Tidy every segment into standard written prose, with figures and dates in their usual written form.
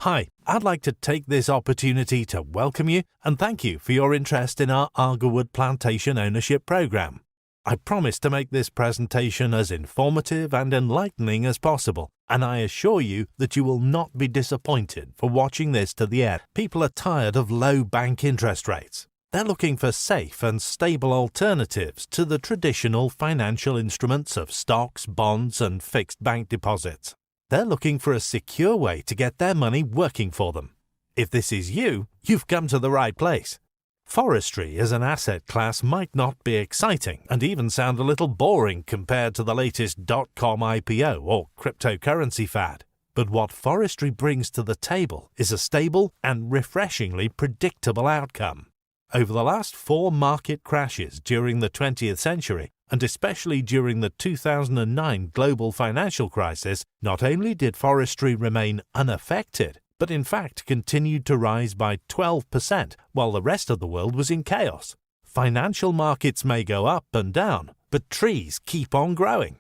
Hi, I'd like to take this opportunity to welcome you and thank you for your interest in our Agarwood Plantation Ownership Programme. I promise to make this presentation as informative and enlightening as possible, and I assure you that you will not be disappointed for watching this to the end. People are tired of low bank interest rates. They're looking for safe and stable alternatives to the traditional financial instruments of stocks, bonds, and fixed bank deposits. They're looking for a secure way to get their money working for them. If this is you, you've come to the right place. Forestry as an asset class might not be exciting and even sound a little boring compared to the latest .com IPO or cryptocurrency fad. But what forestry brings to the table is a stable and refreshingly predictable outcome. Over the last 4 market crashes during the 20th century, and especially during the 2009 global financial crisis, not only did forestry remain unaffected, but in fact continued to rise by 12% while the rest of the world was in chaos. Financial markets may go up and down, but trees keep on growing.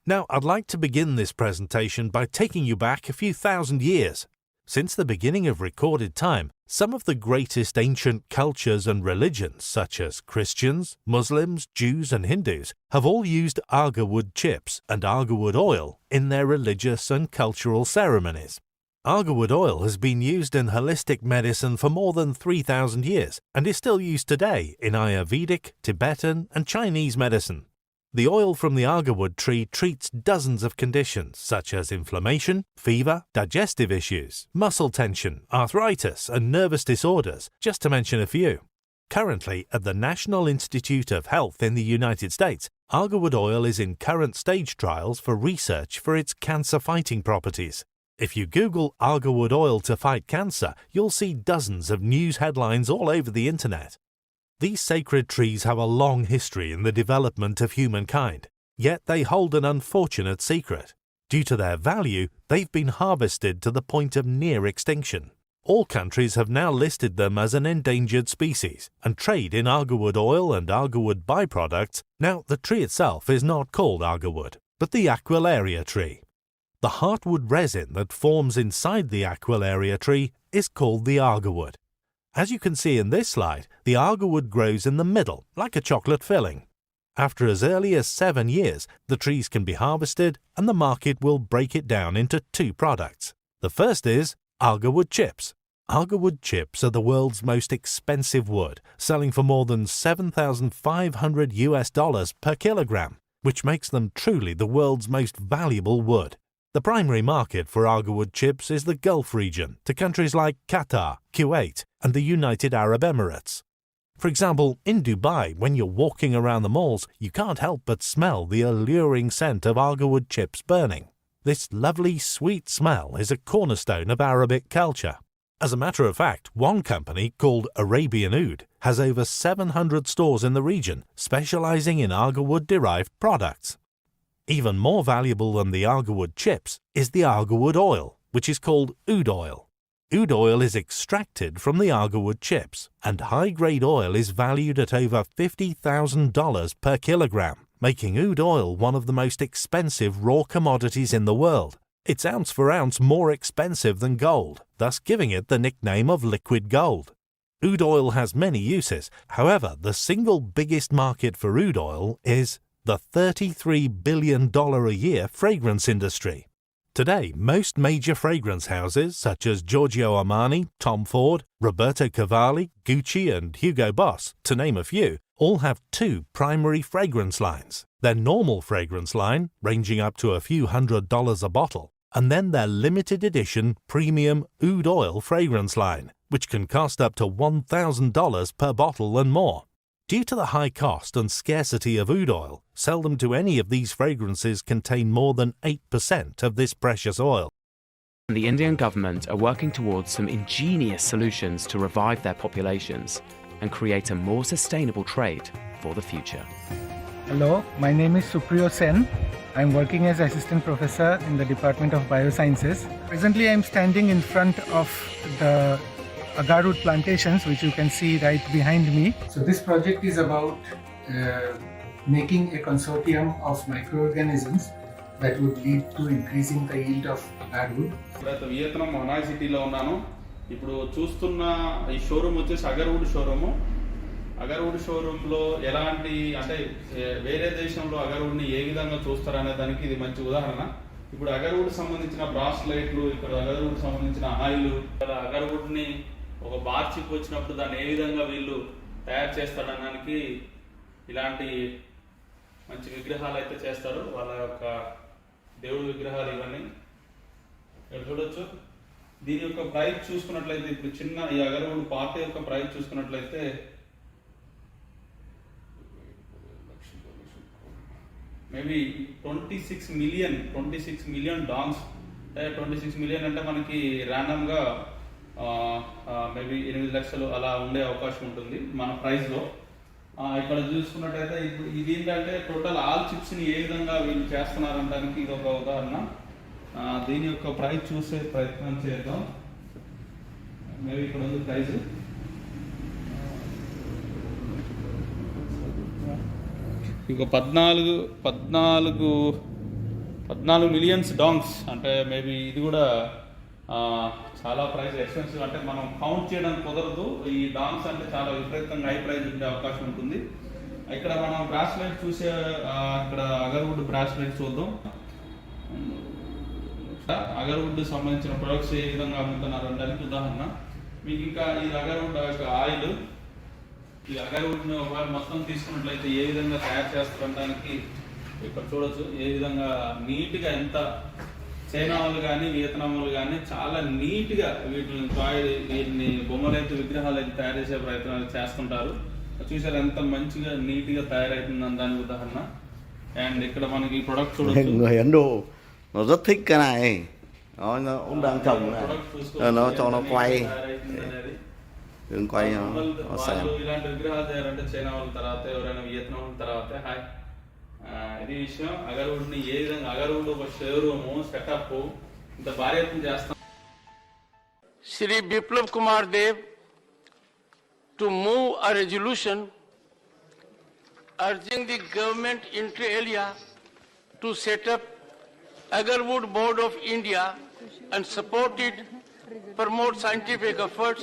Now, I'd like to begin this presentation by taking you back a few thousand years. Since the beginning of recorded time, some of the greatest ancient cultures and religions, such as Christians, Muslims, Jews, and Hindus, have all used agarwood chips and agarwood oil in their religious and cultural ceremonies. Agarwood oil has been used in holistic medicine for more than 3,000 years and is still used today in Ayurvedic, Tibetan, and Chinese medicine. The oil from the agarwood tree treats dozens of conditions such as inflammation, fever, digestive issues, muscle tension, arthritis, and nervous disorders, just to mention a few. Currently, at the National Institute of Health in the United States, agarwood oil is in current stage trials for research for its cancer-fighting properties. If you Google agarwood oil to fight cancer, you'll see dozens of news headlines all over the internet. These sacred trees have a long history in the development of humankind, yet they hold an unfortunate secret. Due to their value, they've been harvested to the point of near extinction. All countries have now listed them as an endangered species and trade in agarwood oil and agarwood byproducts. Now, the tree itself is not called agarwood, but the aquilaria tree. The heartwood resin that forms inside the aquilaria tree is called the agarwood. As you can see in this slide, the agarwood grows in the middle, like a chocolate filling. After as early as 7 years, the trees can be harvested and the market will break it down into 2 products. The first is agarwood chips. Agarwood chips are the world's most expensive wood, selling for more than $7,500 per kilogram, which makes them truly the world's most valuable wood. The primary market for agarwood chips is the Gulf region, to countries like Qatar, Kuwait, and the United Arab Emirates. For example, in Dubai, when you're walking around the malls, you can't help but smell the alluring scent of agarwood chips burning. This lovely, sweet smell is a cornerstone of Arabic culture. As a matter of fact, one company called Arabian Oud has over 700 stores in the region, specializing in agarwood-derived products. Even more valuable than the agarwood chips is the agarwood oil, which is called oud oil. Oud oil is extracted from the agarwood chips, and high-grade oil is valued at over $50,000 per kilogram, making oud oil one of the most expensive raw commodities in the world. It's ounce for ounce more expensive than gold, thus giving it the nickname of liquid gold. Oud oil has many uses. However, the single biggest market for oud oil is the $33 billion a year fragrance industry. Today, most major fragrance houses such as Giorgio Armani, Tom Ford, Roberto Cavalli, Gucci, and Hugo Boss, to name a few, all have 2 primary fragrance lines. Their normal fragrance line, ranging up to a few $100s a bottle, and then their limited edition premium oud oil fragrance line, which can cost up to $1,000 per bottle and more. Due to the high cost and scarcity of oud oil, seldom do any of these fragrances contain more than 8% of this precious oil. The Indian government are working towards some ingenious solutions to revive their populations and create a more sustainable trade for the future. Hello, my name is Supriyo Sen. I'm working as Assistant Professor in the Department of Biosciences. Presently, I'm standing in front of the agarwood plantations, which you can see right behind me. So this project is about making a consortium of microorganisms that would lead to increasing the yield of agarwood. ఇప్పుడైతే Vietnam Hanoi సిటీలో ఉన్నాను. ఇప్పుడు చూస్తున్న ఈ showroom వచ్చేసి agarwood showroom. Agarwood షోరూంలో ఎలాంటి అంటే వేరే దేశంలో అగర్వుడ్ని ఏ విధంగా చూస్తారనే దానికి ఇది మంచి ఉదాహరణ. ఇప్పుడు అగర్వుడ్ సంబంధించిన బ్రాస్లైట్లు, ఇక్కడ అగర్వుడ్ సంబంధించిన ఆయిల్, అగర్వుడ్ని ఒక బార్ చిప్ వచ్చినప్పుడు దాన్ని ఏ విధంగా వీళ్ళు తయారు చేస్తారనడానికి ఇలాంటి మంచి విగ్రహాలు అయితే చేస్తారు. వాళ్ళ యొక్క దేవుడి విగ్రహాలు ఇవన్నీ ఇక్కడ చూడొచ్చు. దీని యొక్క ప్రైస్ చూసుకున్నట్లయితే ఇప్పుడు చిన్న ఈ అగర్వుడ్ పార్ట్ యొక్క ప్రైస్ చూసుకున్నట్లయితే మేబీ 26 మిలియన్ డాంగ్స్. 26 మిలియన్ అంటే మనకి ర్యాండమ్గా మేబీ 8 లక్షలు అలా ఉండే అవకాశం ఉంటుంది మన ప్రైస్లో. ఇక్కడ చూసుకున్నట్టయితే ఇప్పుడు ఇది ఏంటంటే టోటల్ ఆల్ చిప్స్ని ఏ విధంగా వీళ్ళు చేస్తున్నారనడానికి ఇది ఒక ఉదాహరణ. దీని యొక్క ప్రైస్ చూసే ప్రయత్నం చేద్దాం. మేబీ ఇక్కడ ఉంది ప్రైస్. ఇంకో 14 మిలియన్స్ డాంగ్స్ అంటే మేబీ ఇది కూడా చాలా ప్రైస్ ఎక్స్పెన్సివ్. అంటే మనం కౌంట్ చేయడానికి కుదరదు. ఈ డాంగ్స్ అంటే చాలా విపరీతంగా హై ప్రైస్ ఉండే అవకాశం ఉంటుంది. ఇక్కడ మనం బ్రాస్లెట్ చూసే ఇక్కడ అగర్వుడ్ బ్రాస్లెట్ చూద్దాం. అగర్వుడ్ సంబంధించిన ప్రొడక్ట్స్ ఏ విధంగా అమ్ముతున్నారు అంటే ఉదాహరణ మీకు ఇంకా ఈ అగర్వుడ్ యొక్క ఆయిల్, ఈ అగర్వుడ్ని ఒకవేళ మొత్తం తీసుకున్నట్లయితే ఏ విధంగా తయారు చేస్తారనడానికి ఇక్కడ చూడొచ్చు. ఏ విధంగా నీట్గా ఎంత చైనా వాళ్ళు కానీ వియత్నాం వాళ్ళు కానీ చాలా నీట్గా వీటిని బొమ్మలైతే విగ్రహాలు అయితే తయారు చేసే ప్రయత్నాలు చేస్తుంటారు. చూసారు ఎంత మంచిగా నీట్గా తయారవుతుందని దానికి ఉదాహరణ. అండ్ ఇక్కడ మనకి ఈ ప్రొడక్ట్ చూడొచ్చు. Người Ấn Độ nó rất thích cái này, nó cũng đang trồng này, nó cho nó quay, đừng quay nó xem. ఇలాంటి విగ్రహాలు తయారంటే చైనా వాళ్ళ తర్వాత ఎవరైనా వియత్నాం వాళ్ళ తర్వాత హాయ్ ఇది విషయం. అగర్వుడ్ని ఏ విధంగా అగర్వుడ్ ఒక షోరూము సెటప్ ఇంత భారీ ఎత్తున చేస్తాం. Shri Biplav Kumar Dev to move a resolution urging the government inter alia to set up Agarwood Board of India and support it, promote scientific efforts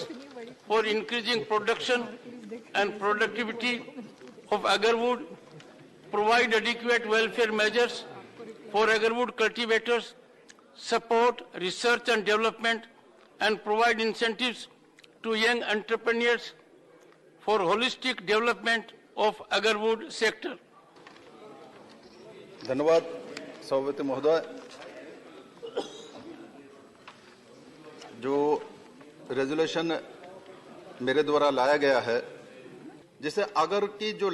for increasing production and productivity of agarwood, provide adequate welfare measures for agarwood cultivators, support research and development, and provide incentives to young entrepreneurs for holistic development of agarwood sector. धन्यवाद सभापति महोदय. जो resolution मेरे द्वारा लाया गया है जिसे अगर की जो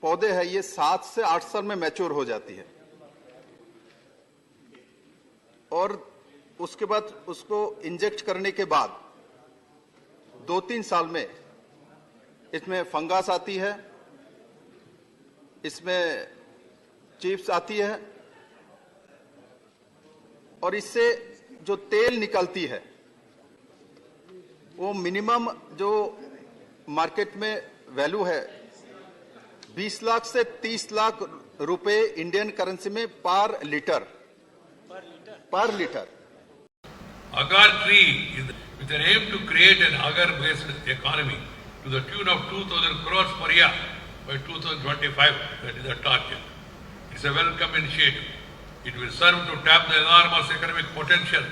पौधे है ये 7 से 8 साल में मैच्योर हो जाती है और उसके बाद उसको इंजेक्ट करने के बाद 2-3 साल में इसमें फंगस आती है, इसमें चिप्स आती है और इससे जो तेल निकलती है वो मिनिमम जो मार्केट में वैल्यू है 20 लाख से 30 लाख रुपए इंडियन करेंसी में पर litre. Agar tree is with an aim to create an agar-based economy to the tune of 2,000 crores per year by 2025. That is the target. It's a welcome initiative. It will serve to tap the enormous economic potential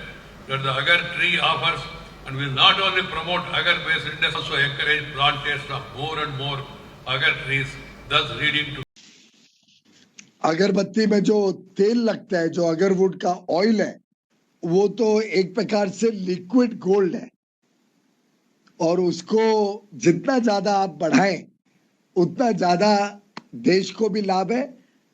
that the agar tree offers and will not only promote agar-based industry, also encourage plantation of more and more agar trees, thus leading to अगरबत्ती में जो तेल लगता है, जो agarwood का oil है, वो तो एक प्रकार से लिक्विड गोल्ड है और उसको जितना ज्यादा आप बढ़ाएं उतना ज्यादा देश को भी लाभ है